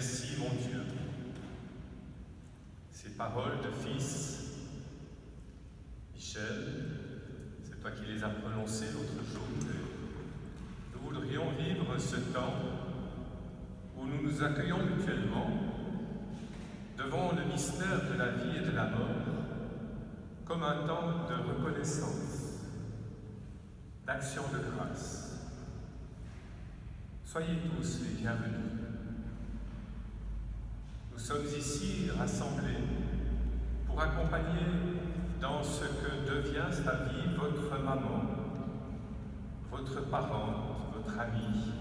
Merci mon Dieu. Ces paroles de fils, Michel, c'est toi qui les as prononcées l'autre jour. Nous voudrions vivre ce temps où nous nous accueillons mutuellement devant le mystère de la vie et de la mort comme un temps de reconnaissance, d'action de grâce. Soyez tous les bienvenus. Nous sommes ici rassemblés pour accompagner dans ce que devient sa vie votre maman, votre parente, votre amie,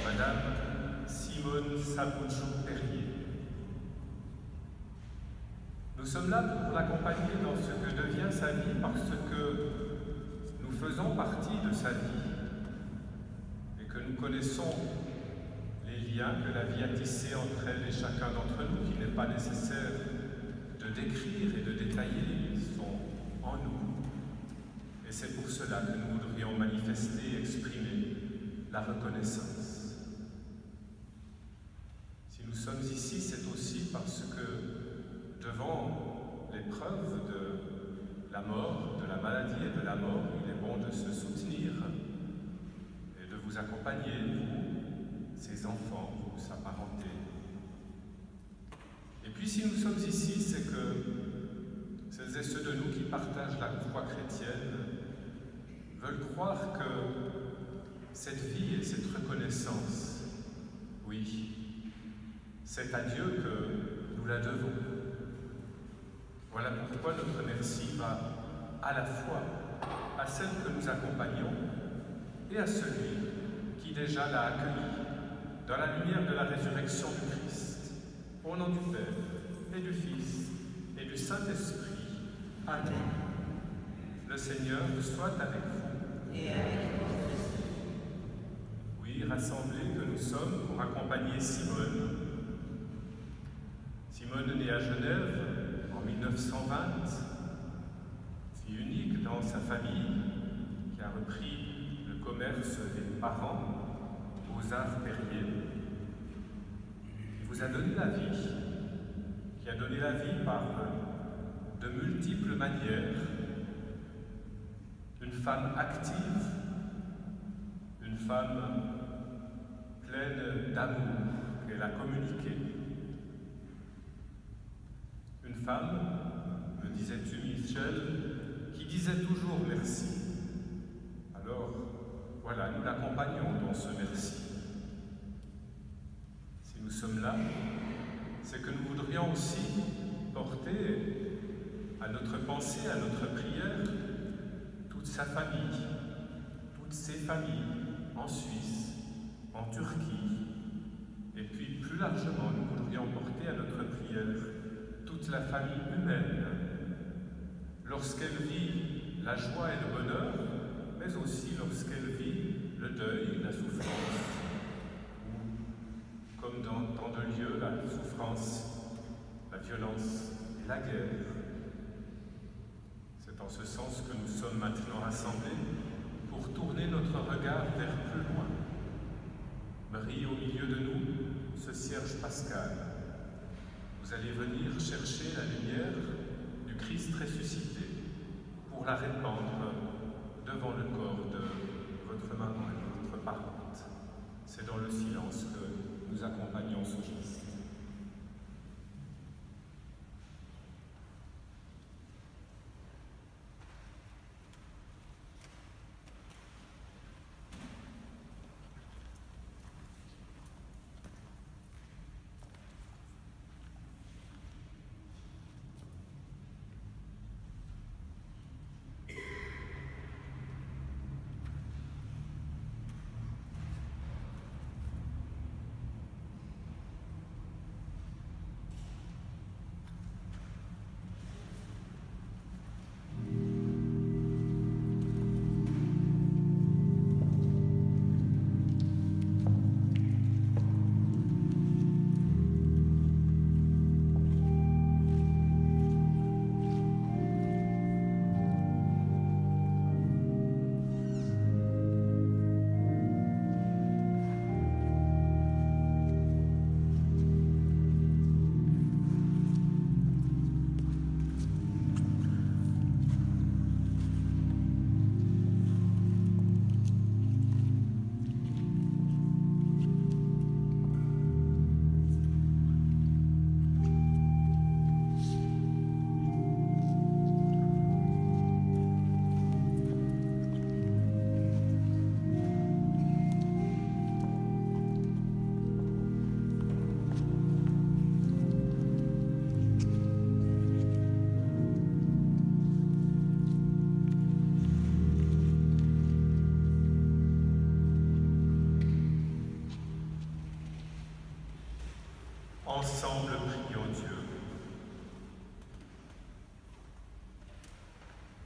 Madame Simone Sabouchou-Perrier. Nous sommes là pour l'accompagner dans ce que devient sa vie parce que nous faisons partie de sa vie et que nous connaissons les liens que la vie a tissés entre elle et chacun d'entre nous, qu'il n'est pas nécessaire de décrire et de détailler, ils sont en nous. Et c'est pour cela que nous voudrions manifester et exprimer la reconnaissance. Si nous sommes ici, c'est aussi parce que devant l'épreuve de la mort, de la maladie et de la mort, il est bon de se soutenir et de vous accompagner, vous, ses enfants, vous, sa parenté. Et puis si nous sommes ici, c'est que celles et ceux de nous qui partagent la foi chrétienne veulent croire que cette vie et cette reconnaissance, oui, c'est à Dieu que nous la devons. Voilà pourquoi notre merci va à la fois à celle que nous accompagnons et à celui qui déjà l'a accueilli dans la lumière de la résurrection du Christ. Au nom du Père et du Fils et du Saint-Esprit. Amen. Le Seigneur soit avec vous. Et avec votre esprit. Oui, rassemblés que nous sommes pour accompagner Simone. Simone née à Genève en 1920, fille unique dans sa famille, qui a repris le commerce des parents, Beaux-Arts Perrier, qui vous a donné la vie, qui a donné la vie par de multiples manières. Une femme active, une femme pleine d'amour qu'elle a communiqué. Une femme, me disais-tu Michel, qui disait toujours merci. Alors, voilà, nous l'accompagnons dans ce merci. Si nous sommes là, c'est que nous voudrions aussi porter à notre pensée, à notre prière, toute sa famille, toutes ses familles en Suisse, en Turquie, et puis plus largement, nous voudrions porter à notre prière toute la famille humaine, lorsqu'elle vit la joie et le bonheur, mais aussi lorsqu'elle vit le deuil, la souffrance, ou, comme dans tant de lieux, la souffrance, la violence et la guerre. C'est en ce sens que nous sommes maintenant rassemblés pour tourner notre regard vers plus loin. Brille au milieu de nous ce cierge pascal. Vous allez venir chercher la lumière du Christ ressuscité pour la répandre devant le corps de votre maman et de votre parente. C'est dans le silence que nous accompagnons ce geste.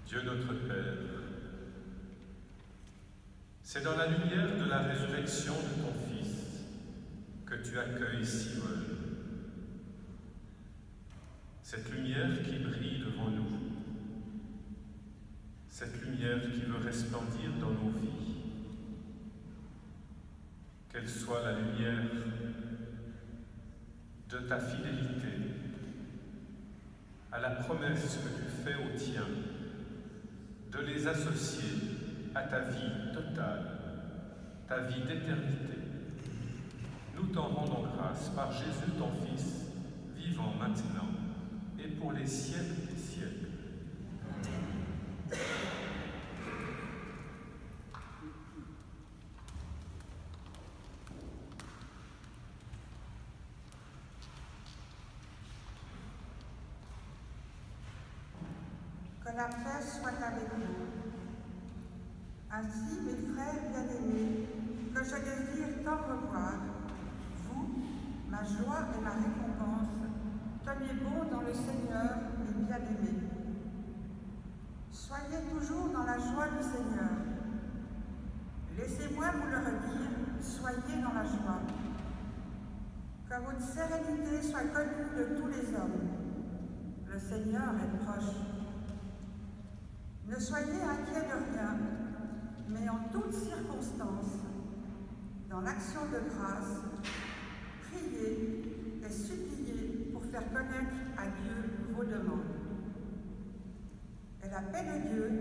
Dieu notre Père, c'est dans la lumière de la résurrection de ton Fils que tu accueilles Sion. Cette lumière qui brille devant nous, cette lumière qui veut resplendir dans nos vies, qu'elle soit la lumière de ta fidélité à la promesse que tu fais aux tiens de les associer à ta vie totale, ta vie d'éternité. Nous t'en rendons grâce par Jésus ton Fils, vivant maintenant et pour les siècles des siècles. Que la paix soit avec vous. Ainsi, mes frères bien-aimés, que je désire tant revoir, vous, ma joie et ma récompense, tenez bon dans le Seigneur, mes bien-aimés. Soyez toujours dans la joie du Seigneur. Laissez-moi vous le redire, soyez dans la joie. Que votre sérénité soit connue de tous les hommes. Le Seigneur est proche. Ne soyez inquiets de rien, mais en toutes circonstances, dans l'action de grâce, priez et suppliez pour faire connaître à Dieu vos demandes. Et la paix de Dieu,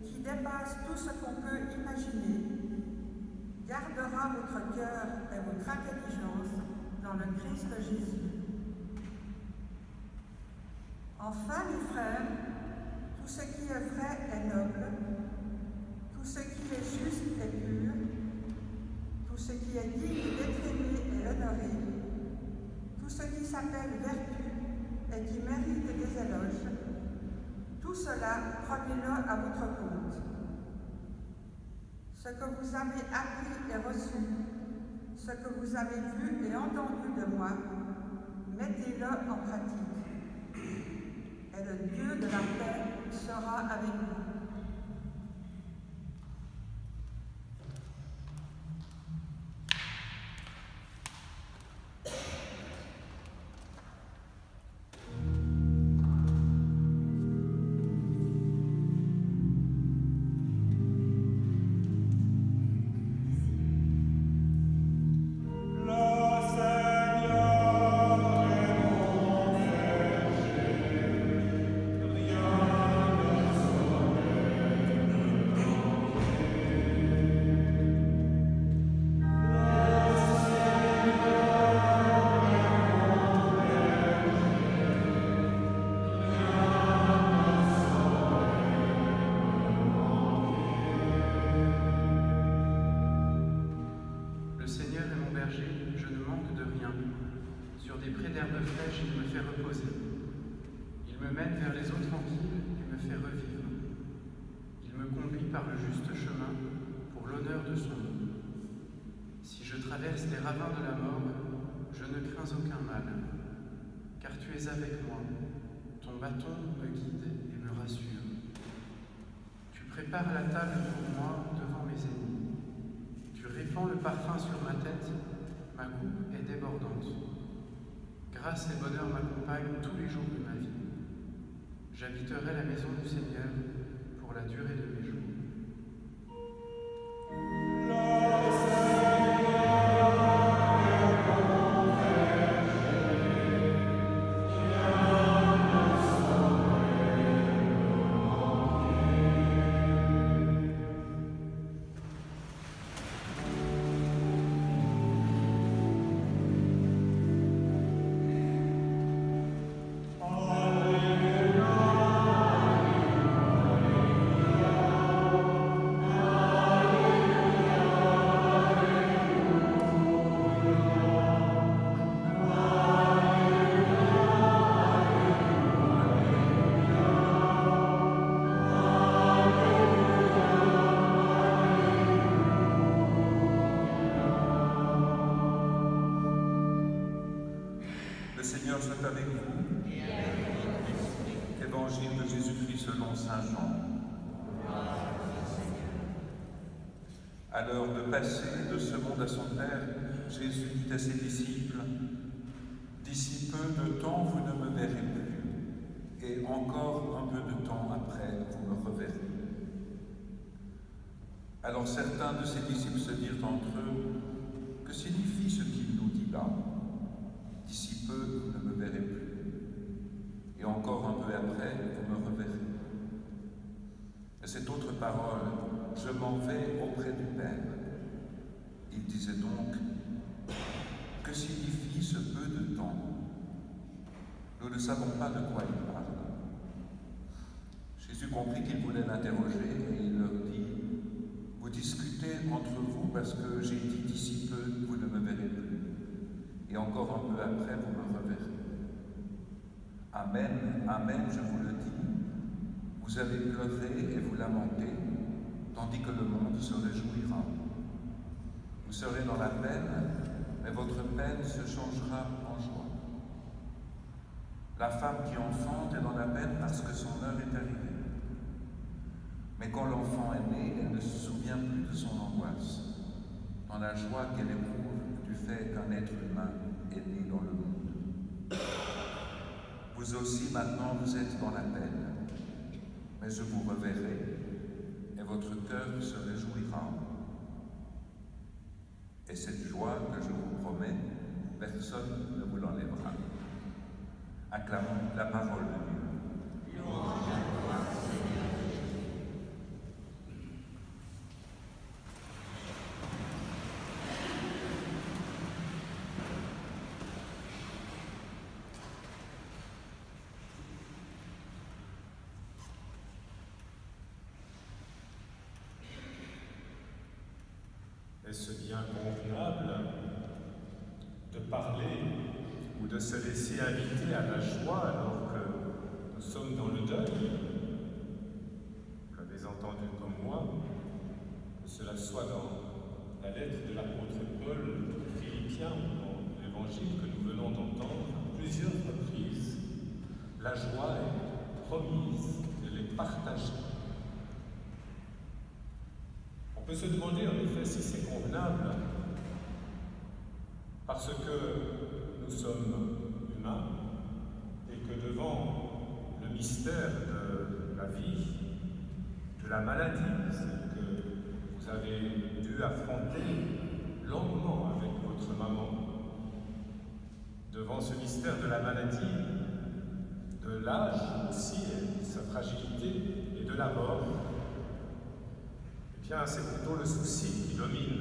qui dépasse tout ce qu'on peut imaginer, gardera votre cœur et votre intelligence dans le Christ Jésus. Enfin, mes frères, tout ce qui est vrai est noble, tout ce qui est juste est pur, tout ce qui est digne d'être aimé est honoré, tout ce qui s'appelle vertu et qui mérite des éloges, tout cela, prenez-le à votre compte. Ce que vous avez appris et reçu, ce que vous avez vu et entendu de moi, mettez-le en pratique. Et le Dieu de la paix sera avec vous. Par le juste chemin pour l'honneur de son nom. Si je traverse les ravins de la mort, je ne crains aucun mal, car tu es avec moi, ton bâton me guide et me rassure. Tu prépares la table pour moi devant mes ennemis. Tu répands le parfum sur ma tête, ma coupe est débordante. Grâce et bonheur m'accompagnent tous les jours de ma vie. J'habiterai la maison du Seigneur pour la durée de mes jours. Le Seigneur soit avec vous. Qu'elle Évangile de Jésus-Christ selon saint Jean. À l'heure de passer de ce monde à son Père, Jésus dit à ses disciples, « D'ici peu de temps, vous ne me verrez plus, et encore un peu de temps après, vous me reverrez. » Alors certains de ses disciples se dirent entre eux, « Que signifie ce qu'il nous dit là? D'ici peu, vous ne me verrez plus, et encore un peu après, vous me reverrez. » Et cette autre parole, « Je m'en vais auprès du Père. » Il disait donc, « Que signifie ce peu de temps? Nous ne savons pas de quoi il parle. » Jésus comprit qu'il voulait l'interroger et il leur dit, « Vous discutez entre vous parce que j'ai dit d'ici peu, vous ne me verrez plus, et encore un peu après, vous me reverrez. Amen, amen, je vous le dis, vous allez pleurer et vous lamenter, tandis que le monde se réjouira. Vous serez dans la peine, mais votre peine se changera en joie. La femme qui enfante est dans la peine parce que son heure est arrivée. Mais quand l'enfant est né, elle ne se souvient plus de son angoisse, dans la joie qu'elle éprouve du fait qu'un être humain est né dans le monde. Vous aussi maintenant vous êtes dans la peine, mais je vous reverrai, et votre cœur se réjouira. Et cette joie que je vous promets, personne ne vous l'enlèvera. » Acclamons la parole de Dieu. Est-ce bien convenable de parler ou de se laisser inviter à la joie alors que nous sommes dans le deuil? Vous l'avez entendu comme moi, que cela soit dans la lettre de l'apôtre Paul aux Philippiens ou dans l'évangile que nous venons d'entendre à plusieurs reprises. La joie est promise, elle est partagée. On peut se demander en effet si c'est convenable, parce que nous sommes humains et que devant le mystère de la vie, de la maladie, celle que vous avez dû affronter longuement avec votre maman, devant ce mystère de la maladie, de l'âge aussi et de sa fragilité et de la mort, c'est plutôt le souci qui domine.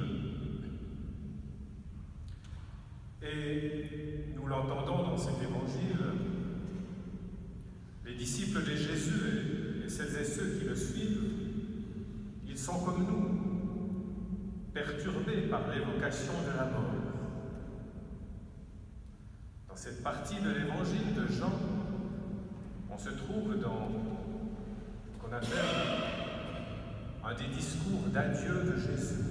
Et nous l'entendons dans cet évangile, les disciples de Jésus et celles et ceux qui le suivent, ils sont comme nous, perturbés par l'évocation de la mort. Dans cette partie de l'évangile de Jean, on se trouve dans ce qu'on appelle un des discours d'adieu de Jésus.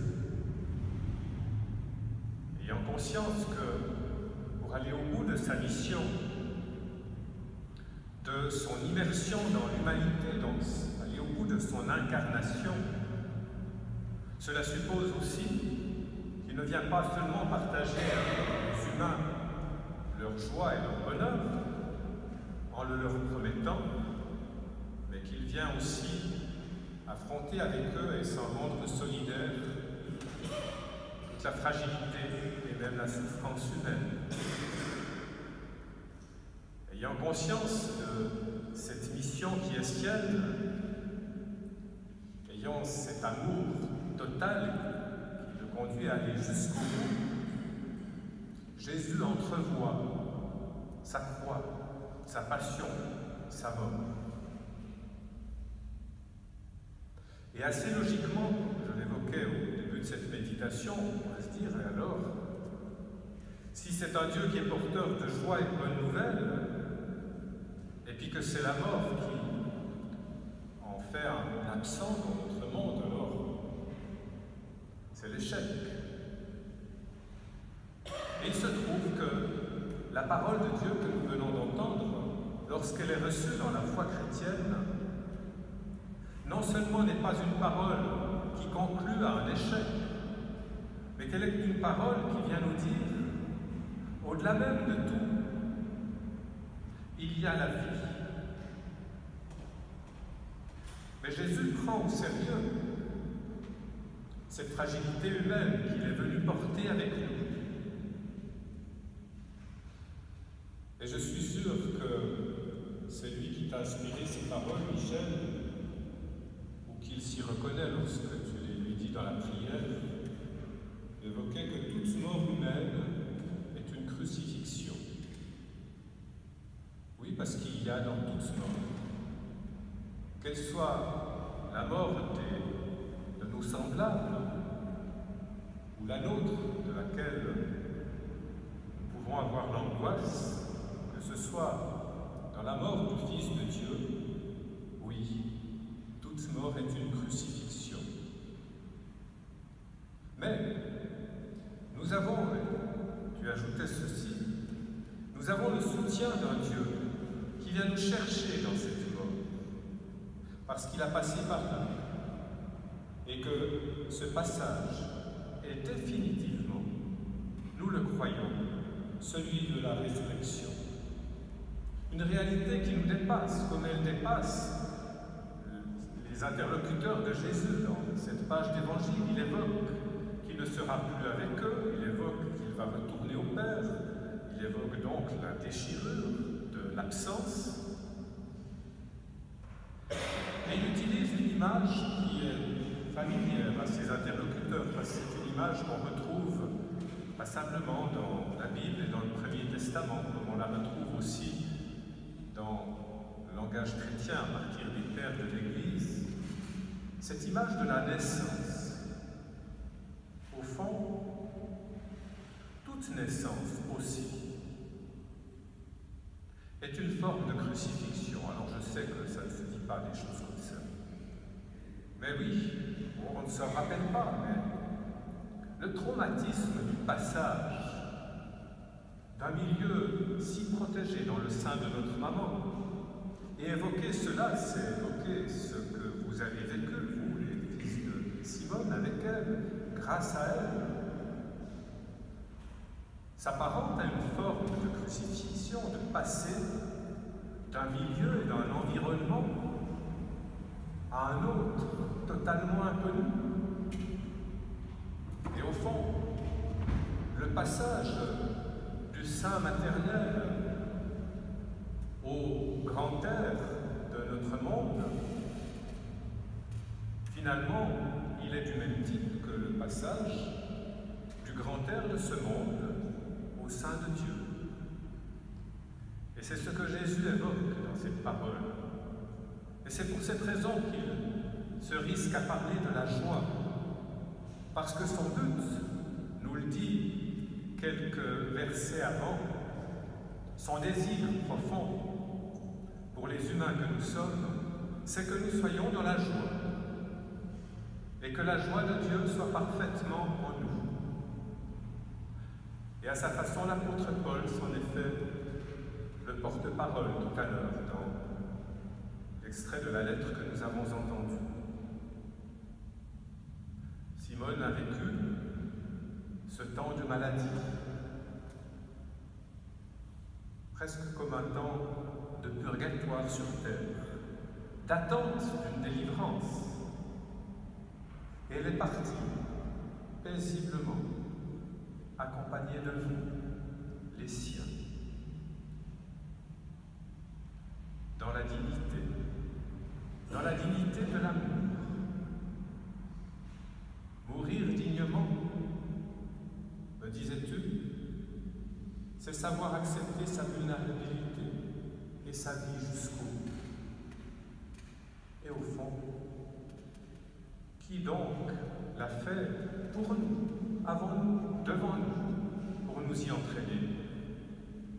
Ayant conscience que pour aller au bout de sa mission, de son immersion dans l'humanité, donc aller au bout de son incarnation, cela suppose aussi qu'il ne vient pas seulement partager avec les humains leur joie et leur bonheur en le leur promettant, mais qu'il vient aussi affronter avec eux et s'en rendre solidaire toute la fragilité et même la souffrance humaine. Ayant conscience de cette mission qui est sienne, ayant cet amour total qui le conduit à aller jusqu'au bout, Jésus entrevoit sa croix, sa passion, sa mort. Et assez logiquement, je l'évoquais au début de cette méditation, on pourrait se dire, et alors, si c'est un Dieu qui est porteur de joie et de bonnes nouvelles, et puis que c'est la mort qui en fait un absent dans notre monde, alors c'est l'échec. Et il se trouve que la parole de Dieu que nous venons d'entendre, lorsqu'elle est reçue dans la foi chrétienne, non seulement n'est pas une parole qui conclut à un échec, mais qu'elle est une parole qui vient nous dire, au-delà même de tout, il y a la vie. Mais Jésus prend au sérieux cette fragilité humaine qu'il est venu porter avec nous. Et je suis sûr que c'est lui qui t'a inspiré ces paroles, Michel, ou qu'il s'y reconnaît lorsque tu les lui dis dans la prière, d'évoquer que toute mort humaine est une crucifixion. Oui, parce qu'il y a dans toute mort, qu'elle soit la mort de nos semblables, ou la nôtre, de laquelle nous pouvons avoir l'angoisse, que ce soit dans la mort du Fils de Dieu, oui, toute mort est une crucifixion. Mais nous avons, tu ajoutais ceci, nous avons le soutien d'un Dieu qui vient nous chercher dans cette mort, parce qu'il a passé par là, et que ce passage est définitivement, nous le croyons, celui de la résurrection. Une réalité qui nous dépasse, comme elle dépasse les interlocuteurs de Jésus dans cette page d'évangile. Il évoque qu'il ne sera plus avec eux, il évoque qu'il va retourner au Père, il évoque donc la déchirure de l'absence. Et il utilise une image qui est familière à ses interlocuteurs, parce que c'est une image qu'on retrouve passablement dans la Bible et dans le Premier Testament, comme on la retrouve aussi dans le langage chrétien à partir des pères de l'Église. Cette image de la naissance, au fond, toute naissance aussi, est une forme de crucifixion. Alors je sais que ça ne se dit pas des choses comme ça. Mais oui, on ne se rappelle pas, mais le traumatisme du passage d'un milieu si protégé dans le sein de notre maman, et évoquer cela, c'est évoquer ce que vous avez vécu, vous, les fils de Simone, avec elle, grâce à elle, s'apparente à une forme de crucifixion, de passer d'un milieu et d'un environnement à un autre, totalement inconnu. Et au fond, le passage du sein maternel au grand air de notre monde, finalement, il est du même type que le passage du grand air de ce monde au sein de Dieu. Et c'est ce que Jésus évoque dans cette parole. Et c'est pour cette raison qu'il se risque à parler de la joie, parce que son but, nous le dit quelques versets avant, son désir profond pour les humains que nous sommes, c'est que nous soyons dans la joie, et que la joie de Dieu soit parfaitement en nous. Et à sa façon, l'apôtre Paul s'en est fait le porte-parole tout à l'heure dans l'extrait de la lettre que nous avons entendue. Simone a vécu ce temps de maladie, presque comme un temps de purgatoire sur terre, d'attente d'une délivrance. Et elle est partie paisiblement, accompagnée de vous, les siens, dans la dignité de l'amour. Mourir dignement, me disais-tu, c'est savoir accepter sa vulnérabilité et sa vie jusqu'au bout. Et au fond, qui donc l'a fait pour nous, avant nous, devant nous, pour nous y entraîner?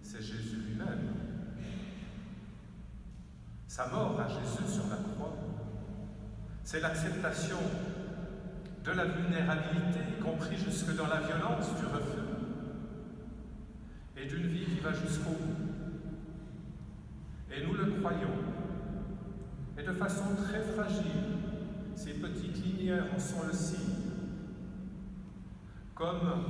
C'est Jésus lui-même. Sa mort à Jésus sur la croix, c'est l'acceptation de la vulnérabilité, y compris jusque dans la violence du refus, et d'une vie qui va jusqu'au bout. Et nous croyons. Et de façon très fragile, ces petites lumières en sont le signe. Comme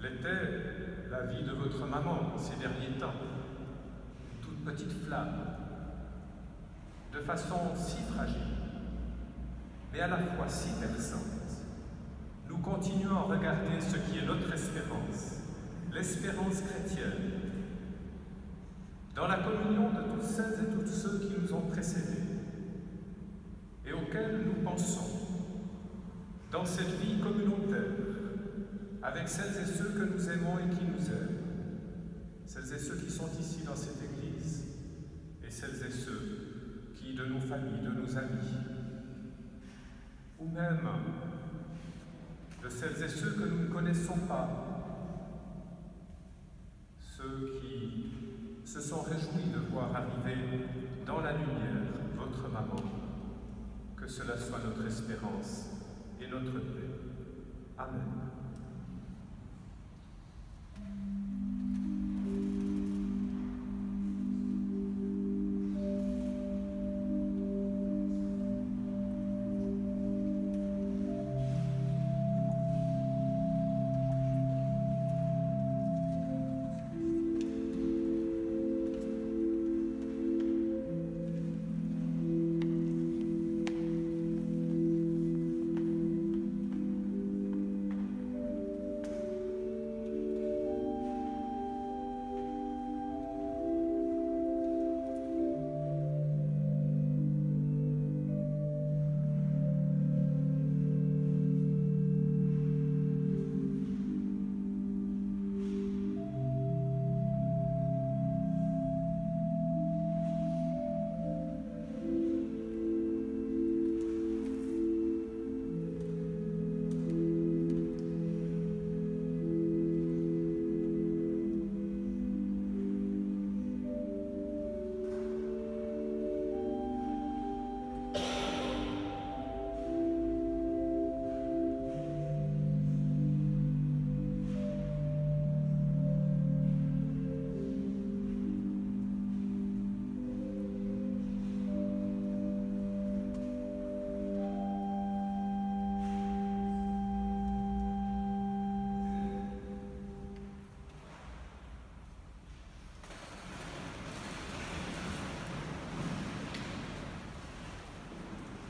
l'était la vie de votre maman ces derniers temps, une toute petite flamme, de façon si fragile, mais à la fois si perçante. Nous continuons à regarder ce qui est notre espérance, l'espérance chrétienne, dans la communion de toutes celles et tous ceux qui nous ont précédés et auxquels nous pensons, dans cette vie communautaire, avec celles et ceux que nous aimons et qui nous aiment, celles et ceux qui sont ici dans cette Église, et celles et ceux qui, de nos familles, de nos amis, ou même de celles et ceux que nous ne connaissons pas, ceux qui se sont réjouis de voir arriver dans la lumière votre maman. Que cela soit notre espérance et notre paix. Amen.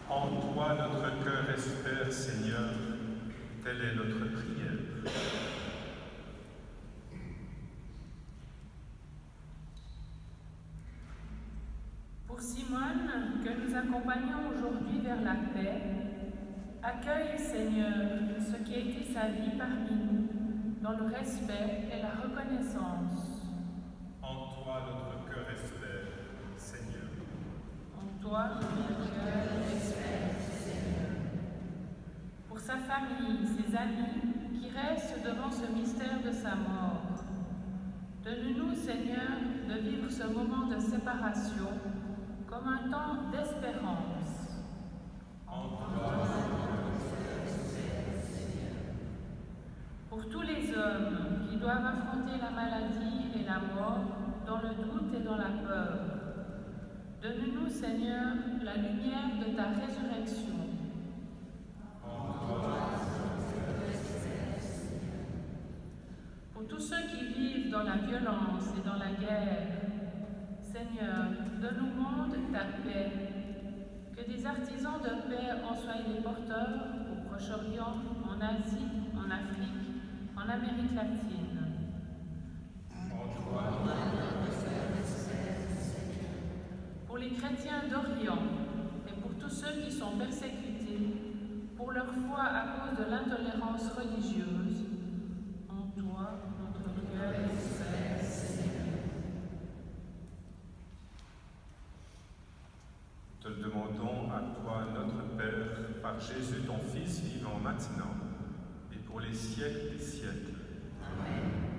En toi notre cœur espère, Seigneur, telle est notre prière. Pour Simone, que nous accompagnons aujourd'hui vers la paix, accueille, Seigneur, ce qui a été sa vie parmi nous, dans le respect et la reconnaissance. En toi notre cœur espère, Seigneur. En toi notre cœur espère, Seigneur. Pour sa famille, ses amis, qui restent devant ce mystère de sa mort, donne-nous, Seigneur, de vivre ce moment de séparation comme un temps d'espérance. En toi pour tous les hommes qui doivent affronter la maladie et la mort dans le doute et dans la peur, donne-nous, Seigneur, la lumière de ta résurrection. Pour tous ceux qui vivent dans la violence et dans la guerre, Seigneur, donne au monde ta paix. Que des artisans de paix en soient les porteurs au Proche-Orient, en Asie, en Afrique, en Amérique latine. Pour les chrétiens d'Orient et pour tous ceux qui sont persécutés pour leur foi à cause de l'intolérance religieuse, en toi, notre cœur espère, Seigneur. te le demandons à toi, notre Père, par Jésus, ton Fils, vivant maintenant et pour les siècles des siècles. Amen.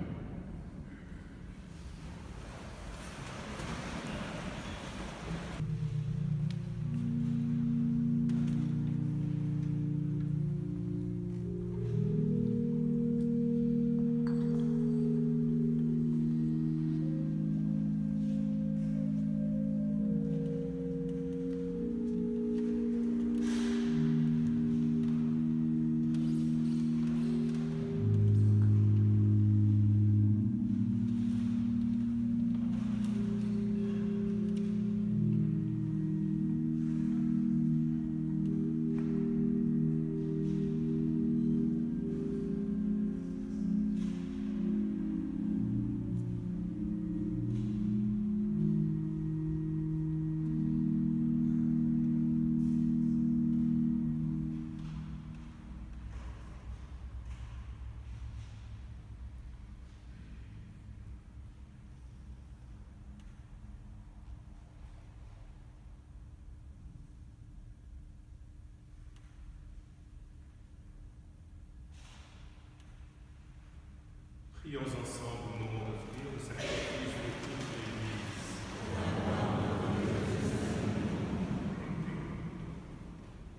Prions ensemble au moment d'offrir le sacrifice de toute l'Église.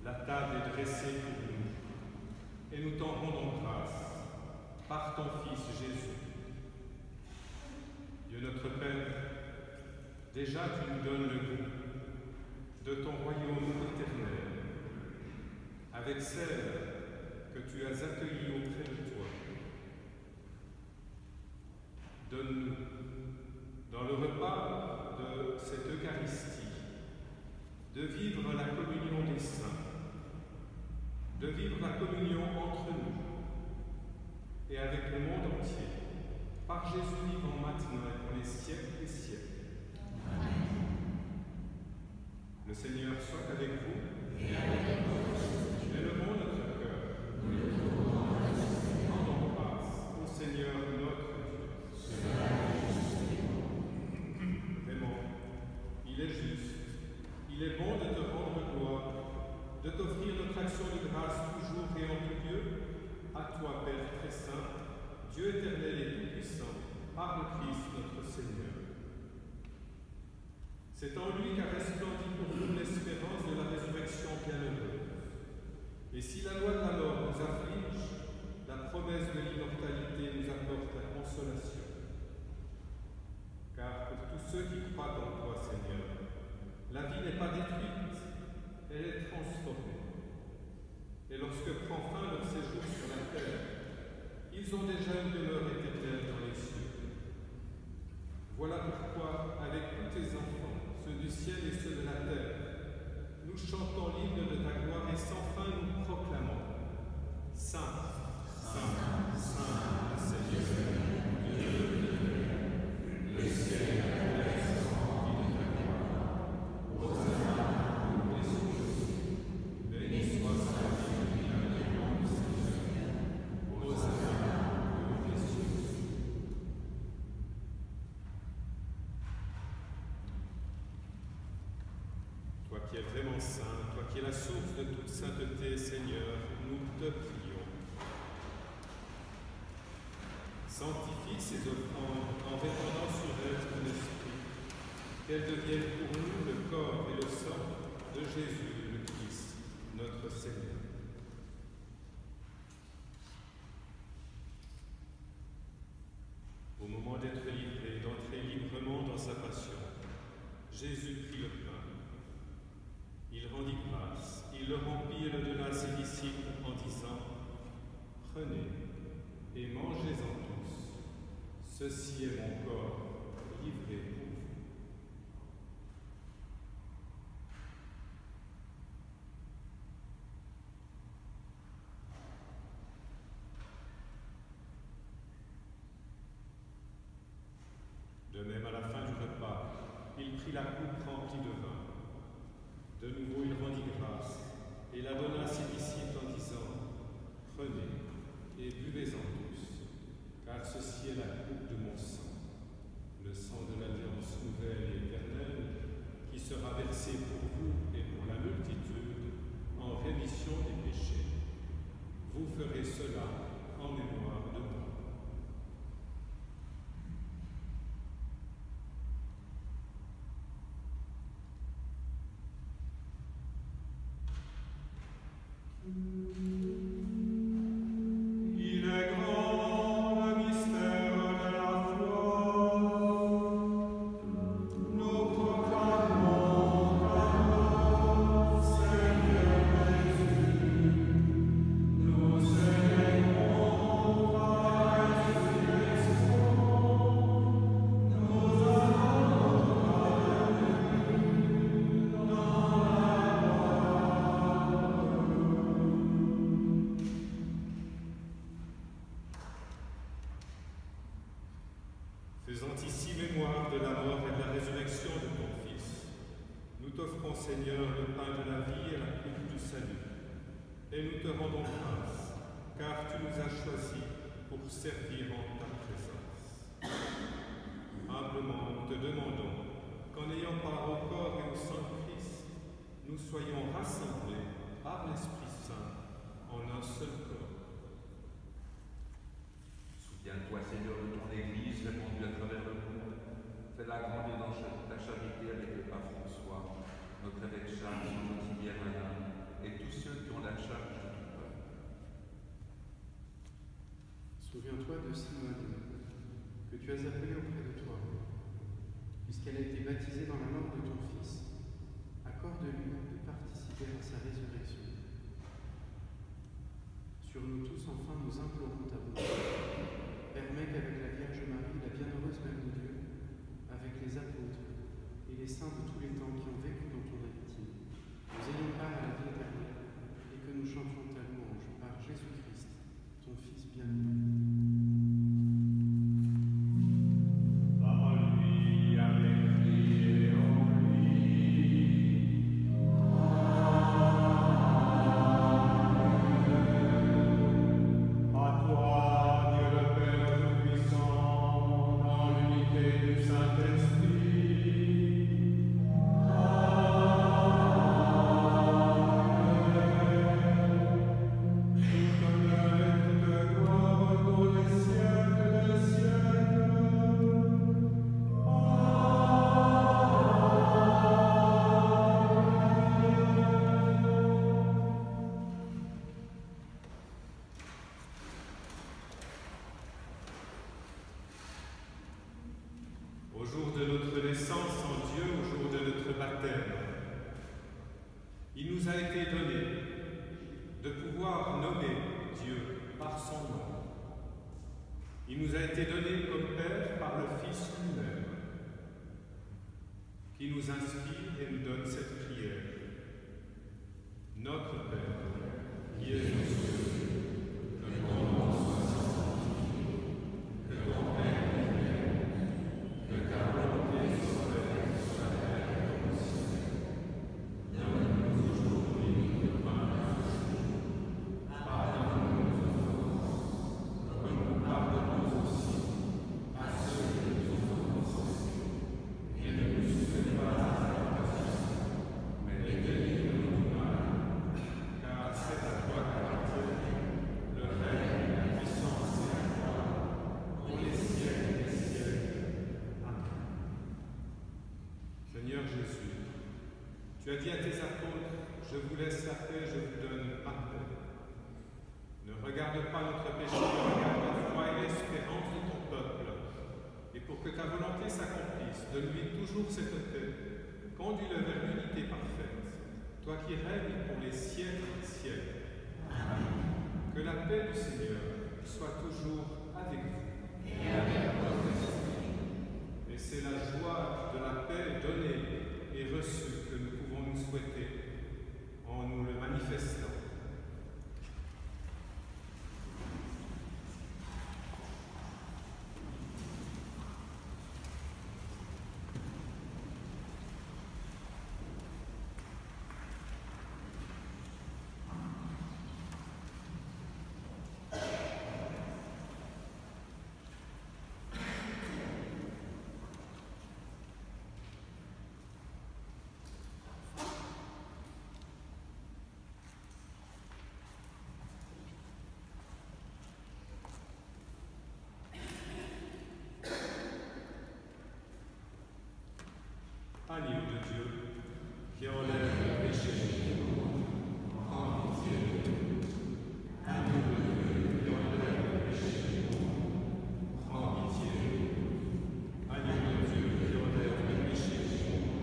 La table est dressée pour nous, et nous t'en rendons grâce par ton Fils Jésus. Dieu notre Père, déjà tu nous donnes le goût de ton royaume éternel, avec celle que tu as accueillie auprès de toi. Donne-nous, dans le repas de cette Eucharistie, de vivre la communion des saints, de vivre la communion entre nous et avec le monde entier, par Jésus vivant maintenant et pour les siècles des siècles. Amen. Le Seigneur soit avec vous. Et avec vous. Élevons notre cœur. Rendons grâce au Seigneur notre Dieu. Vraiment, il est juste, il est bon de te rendre gloire, de t'offrir notre action de grâce toujours et en tout lieu, à toi, Père très saint, Dieu éternel et tout-puissant, par le Christ notre Seigneur. C'est en lui qu'a resplendi pour nous l'espérance de la résurrection bienheureuse. Et si la loi de la mort nous afflige, la promesse de l'immortalité nous apporte la consolation. Car pour tous ceux qui croient en toi, Seigneur, la vie n'est pas détruite, elle est transformée. Et lorsque prend fin leur séjour sur la terre, ils ont déjà une demeure éternelle dans les cieux. Voilà pourquoi, avec tous tes enfants, ceux du ciel et ceux de la terre, nous chantons l'hymne de ta gloire et sans fin nous proclamons: Saint, Saint, Saint, Seigneur, Dieu de l'univers, le ciel et la terre sont remplis de ta gloire. Hosanna aux les cieux, béni soit la vie du nom du Seigneur. Hosanna aux les cieux. Toi qui es vraiment saint, toi qui es la source de toute sainteté, Seigneur, nous te prions. Sanctifie ces offrandes en répandant sur elles ton esprit, qu'elles deviennent pour nous le corps et le sang de Jésus le Christ, notre Seigneur. Au moment d'être livré, d'entrer librement dans sa passion, Jésus prit le pain. Il rendit grâce, il le rompit et le donna à ses disciples en disant: Prenez et mangez-en tous. Ceci est mon corps livré pour vous. De même, à la fin du repas, il prit la coupe remplie de vin. De nouveau, il rendit grâce et la donna à ses disciples en disant: Prenez et buvez-en tous, car ceci est la coupe de mon sang, le sang de l'alliance nouvelle et éternelle, qui sera versé pour vous et pour la multitude en rémission des péchés. Vous ferez cela en mémoire de moi. Il est grand le mystère de la foi. Nous proclamons ta mort, Seigneur Jésus. Nous célébrons ta résurrection. Nous attendons ta venue dans la Faisant ici mémoire de la mort et de la résurrection de ton Fils, nous t'offrons, Seigneur, le pain de la vie et la coupe du salut. Et nous te rendons grâce, car tu nous as choisis pour servir en ta présence. Humblement, nous te demandons qu'en ayant part au corps et au sang de Christ, nous soyons rassemblés par l'Esprit Saint en un seul corps. Souviens-toi, Seigneur, de ton Église répandue à travers le monde. Fais-la grandir dans ta charité avec le pape François, notre évêque Charles, son auxiliaire Alain, et tous ceux qui ont la charge de ton peuple. Souviens-toi de Simone, que tu as appelée auprès de toi, puisqu'elle a été baptisée dans la mort de ton Fils. Accorde-lui de participer à sa résurrection. Sur nous tous, enfin, nous implorons ta bonté. Permets qu'avec la Vierge Marie, la bienheureuse Mère de Dieu, avec les apôtres et les saints de tous les temps qui ont vécu dans ton amitié, nous ayons part à la vie éternelle et que nous chantions ta louange par Jésus-Christ, ton Fils bien-aimé. Au jour de notre naissance en Dieu, au jour de notre baptême, il nous a été donné de pouvoir nommer Dieu par son nom. Il nous a été donné comme Père par le Fils lui-même, qui nous inspire et nous donne cette prière. Notre Père, qui es aux cieux, que ton nom soit sanctifié, que ton règne vienne, que ta volonté soit faite sur la terre comme au ciel. Donne-nous aujourd'hui notre pain de ce jour. Pardonne-nous nos offenses, comme nous pardonnons aussi à ceux qui nous ont offensés. Et ne nous soumets pas à la tentation, mais délivre-nous du mal. Car c'est à toi qu'appartient le règne, la puissance et la gloire, pour les siècles des siècles. Amen. Seigneur Jésus, tu as dit à tes apôtres, je vous laisse la paix, je vous donne ma paix. Ne regarde pas notre péché, regarde la foi et l'espérance de ton peuple. Et pour que ta volonté s'accomplisse, donne-lui toujours cette paix. Conduis-le vers l'unité parfaite, toi qui règnes pour les siècles des siècles. Amen. Que la paix du Seigneur soit toujours avec vous. Et avec votre esprit. Et c'est la joie de la paix donnée et reçue que nous pouvons nous souhaiter en nous le manifestant. Agneau de Dieu, qui enlève le péché du monde, prends pitié de nous. Agneau de Dieu, qui enlève le péché du monde, prends pitié de nous. Agneau de Dieu, qui enlève le péché du monde,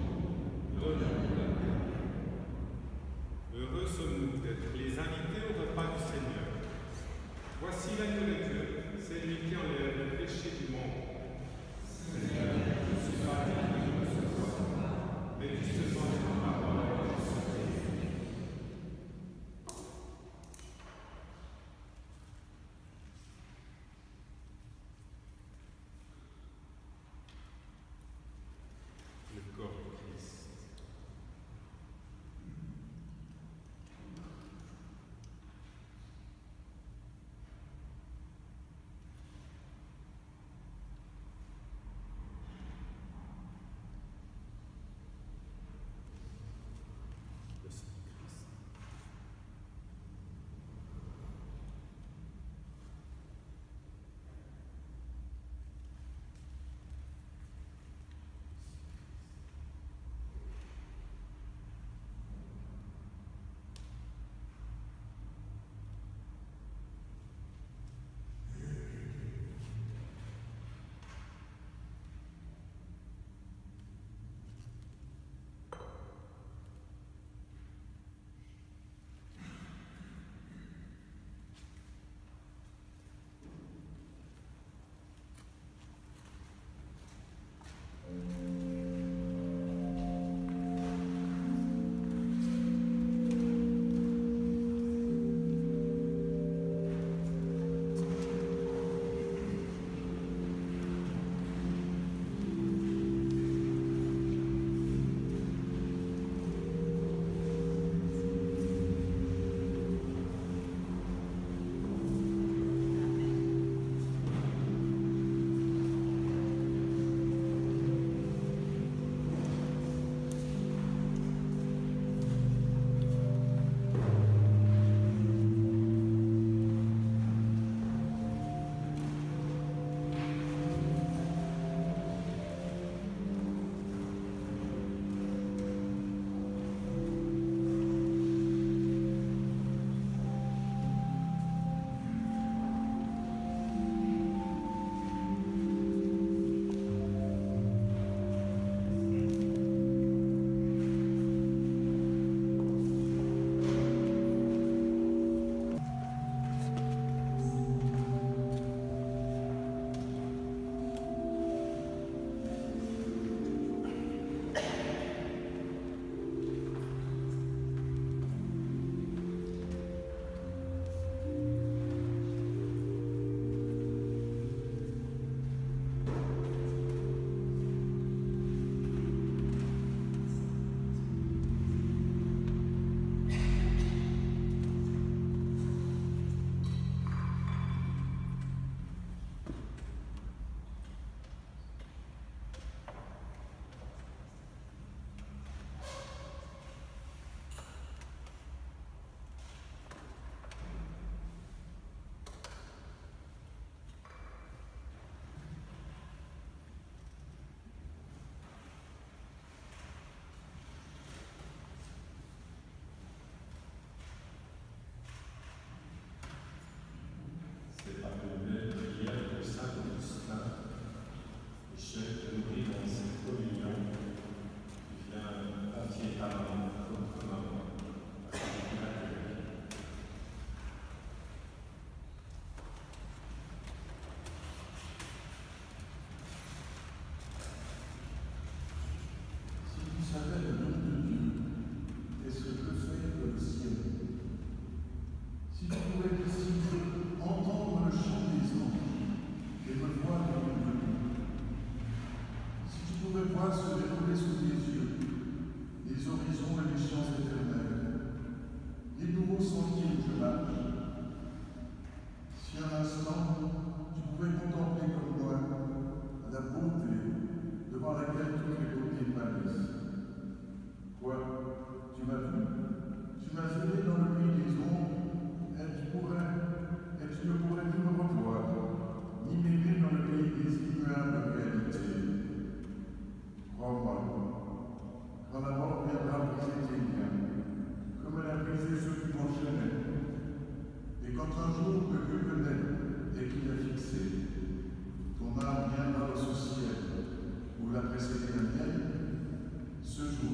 donne-nous la paix. Heureux sommes-nous d'être les invités au repas du Seigneur. Voici l'agneau de Dieu, c'est lui qui enlève le péché du monde. Seigneur, je ne suis pas digne de recevoir, mais dis seulement une parole et je serai.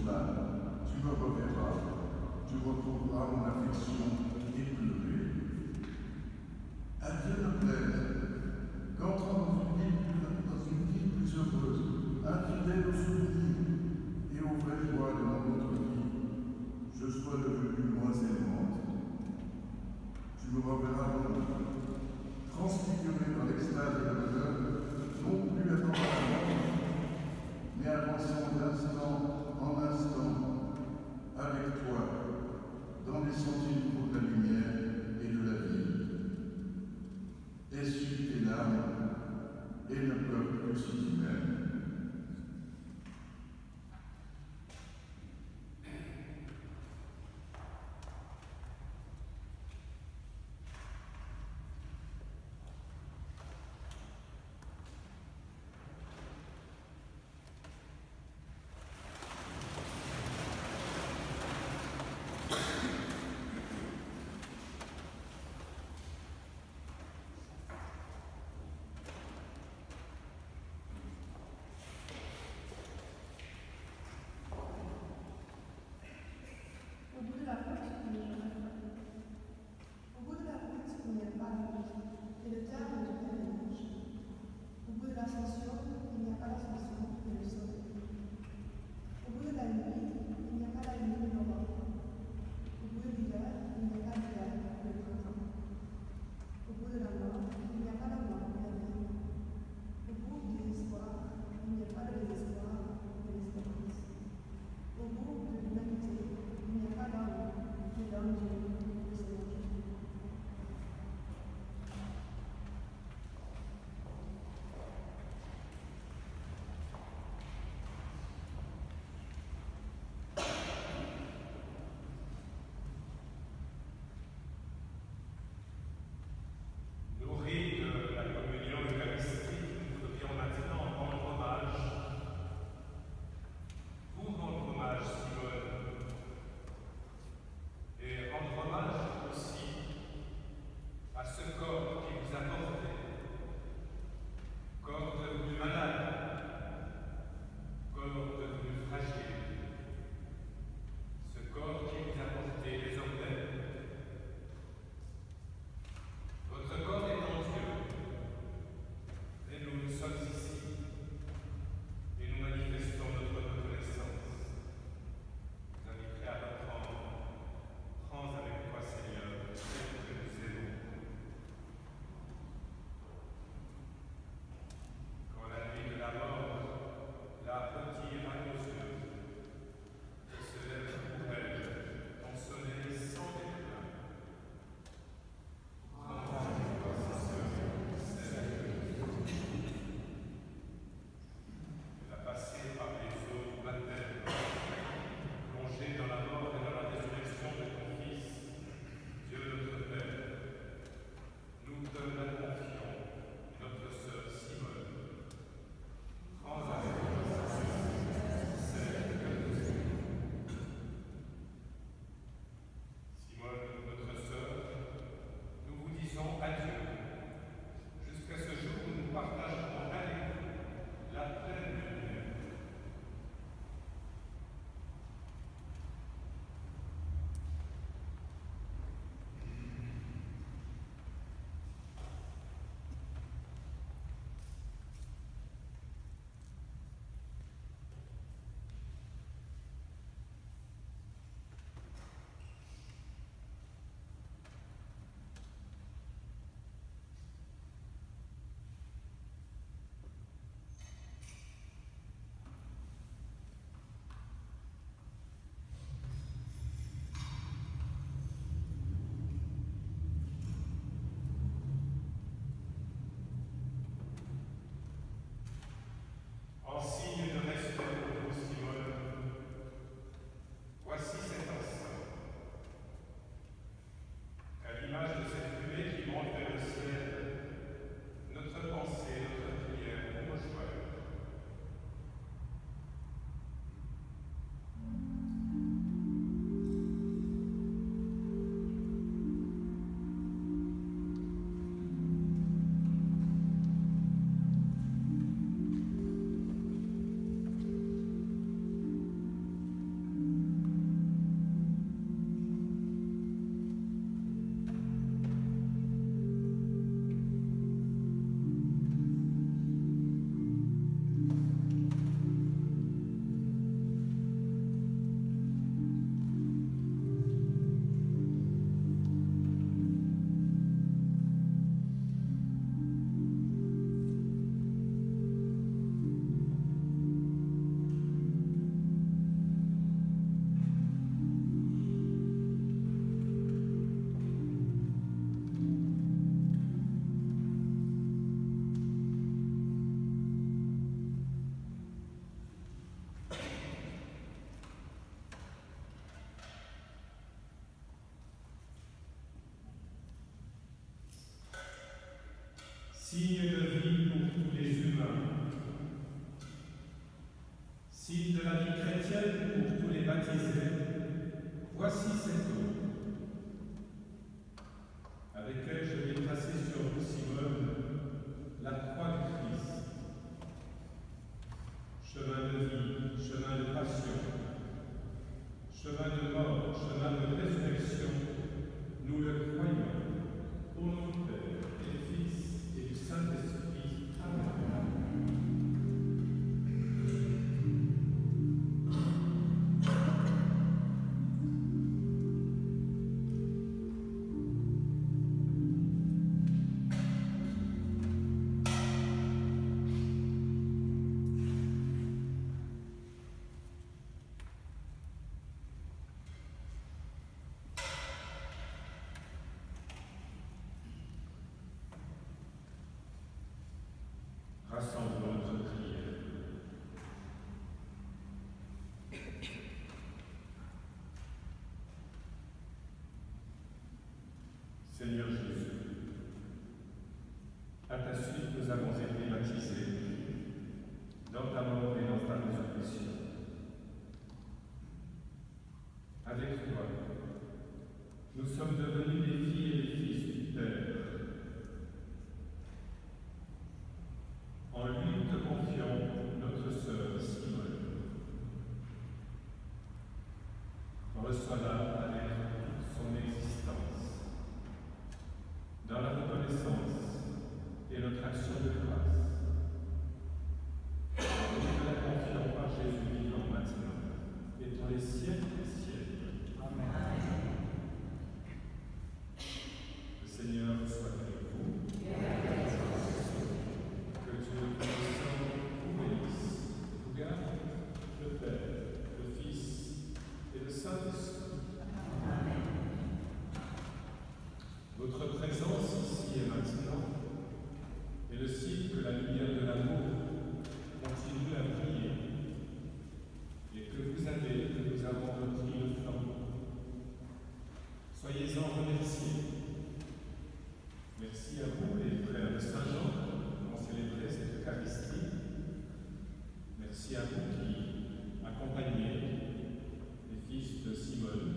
cela, tu me reverras, tu retrouveras mon affection épurée. À Dieu ne plaise qu'entrant dans une vie plus heureuse, infidèle aux souvenirs et aux vraies joies de mon autre vie, je sois devenue moins aimante. Tu me reverras donc, transfiguré dans l'extase et le bonheur, non plus attendant, mais avançant d'instant en instant avec toi dans les sentiers du progrès. chrétienne pour tous les baptisés, voici cette eau. Avec elle, je vais tracer sur vous, Simone, la croix du Christ. Chemin de vie, chemin de passion, chemin de mort, chemin de résurrection, nous le croyons. Au nom du Père, et du Fils, et du Saint-Esprit. Amen. Rassemblons notre prière. Seigneur Jésus, à ta suite nous avons été baptisés dans ta mort et dans ta résurrection. Avec toi, nous sommes devenus les filles et les fils du Père. En lui, nous te confions notre sœur Simone. Reçois-la avec toute son existence, dans la reconnaissance et notre action de grâce. Nous te la confions par Jésus vivant maintenant et dans les siècles des siècles. Amen. Le Seigneur soit avec vous. Que Dieu Tout-Puissant vous bénisse, vous garde, le Père, le Fils et le Saint-Esprit. Votre présence ici et maintenant est le signe que la lumière de l'amour continue à briller et que nous avons repris le flambeau. Soyez-en remerciés. Merci à vous, les frères de Saint-Jean, qui ont célébré cette Eucharistie. Merci à vous qui accompagnez les fils de Simone.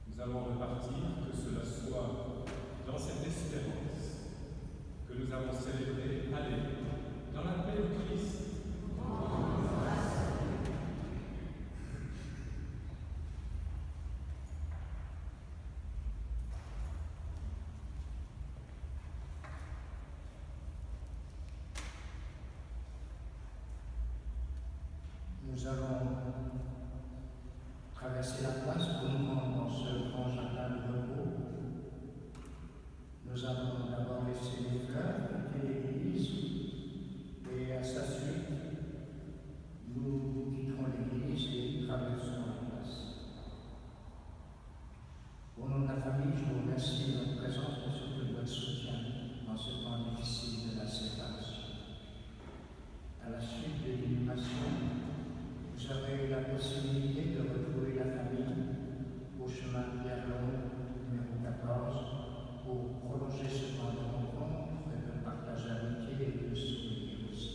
Nous allons repartir, que cela soit dans cette espérance que nous avons célébré. Allez, dans la paix du Christ. Nous allons traverser la place pour nous rendre dans ce grand jardin de repos. Nous allons d'abord laisser les fleurs quitter l'église et à sa suite, nous quitterons l'église et traverserons la place. Au nom de la famille, je vous remercie de votre présence et surtout de votre soutien dans ce temps difficile de la séparation. À la suite de l'inhumation, vous aurez la possibilité de retrouver la famille au chemin de Pierre-Long, numéro 14, pour prolonger ce temps de rencontre et de partage d'amitié et de souvenirs aussi.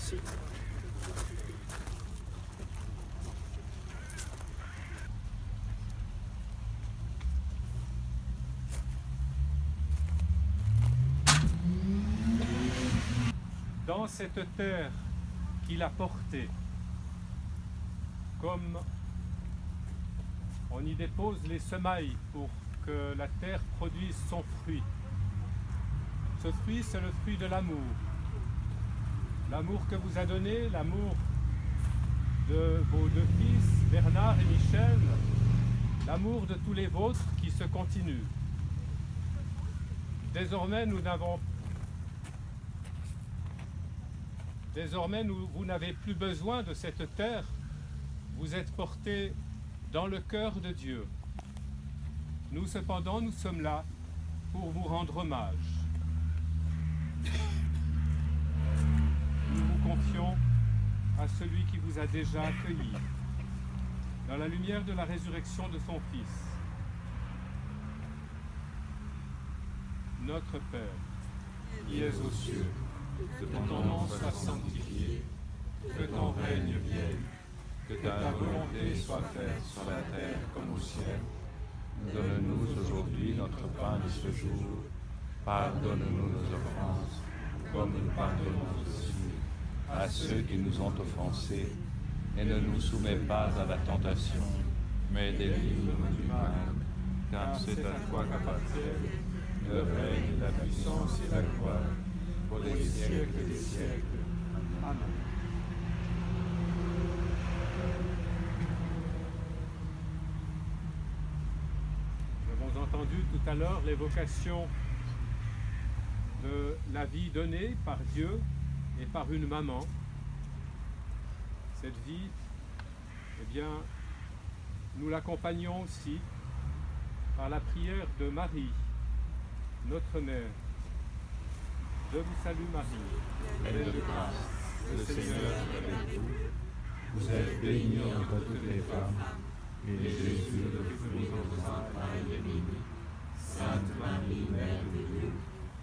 Merci. Dans cette terre qu'il a portée, comme on y dépose les semailles pour que la terre produise son fruit. Ce fruit, c'est le fruit de l'amour. L'amour que vous a donné, l'amour de vos deux fils, Bernard et Michel, l'amour de tous les vôtres qui se continue. Désormais, vous n'avez plus besoin de cette terre. Vous êtes portés dans le cœur de Dieu. Nous, cependant, nous sommes là pour vous rendre hommage. Nous vous confions à celui qui vous a déjà accueilli dans la lumière de la résurrection de son Fils. Notre Père, qui es aux cieux, que ton nom soit sanctifié, que ton règne vienne, que ta volonté soit faite sur la terre comme au ciel. Donne-nous aujourd'hui notre pain de ce jour. Pardonne-nous nos offenses, comme nous pardonnons aussi à ceux qui nous ont offensés. Et ne nous soumets pas à la tentation, mais délivre-nous du mal. Car c'est à toi qu'appartiennent le règne, la puissance et la gloire, pour les siècles des siècles. Amen. Nous avons entendu tout à l'heure l'évocation de la vie donnée par Dieu et par une maman. Cette vie, eh bien, nous l'accompagnons aussi par la prière de Marie, notre mère. Je vous salue Marie, pleine de grâce, le Seigneur est avec vous. Vous êtes bénie entre toutes les femmes, et Jésus, le fruit de vos entrailles, est béni. Sainte Marie, Mère de Dieu,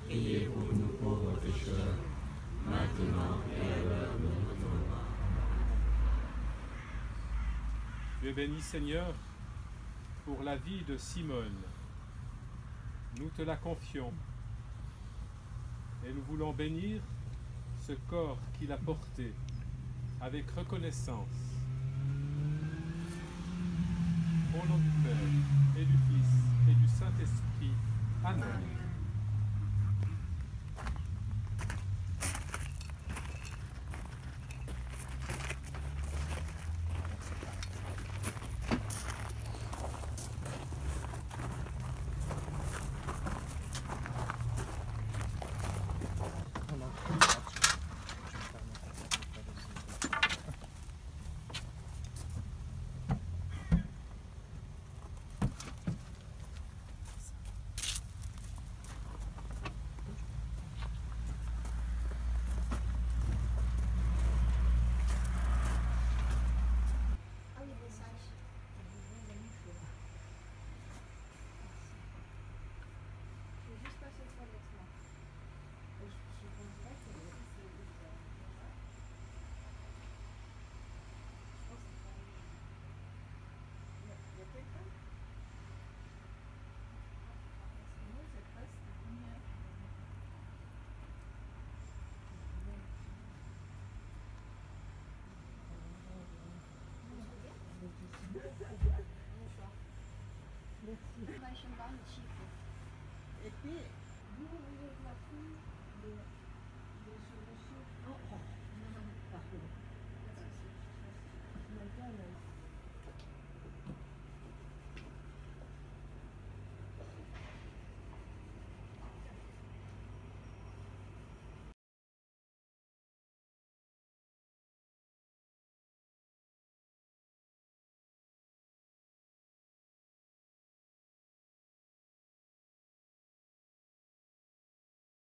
priez pour nous pauvres pécheurs, maintenant et à l'heure de notre mort. Tu es béni, Seigneur, pour la vie de Simone. Nous te la confions. Et nous voulons bénir ce corps qu'il a porté avec reconnaissance. Au nom du Père, et du Fils, et du Saint-Esprit. Amen. Et puis, vous voulez ma fille de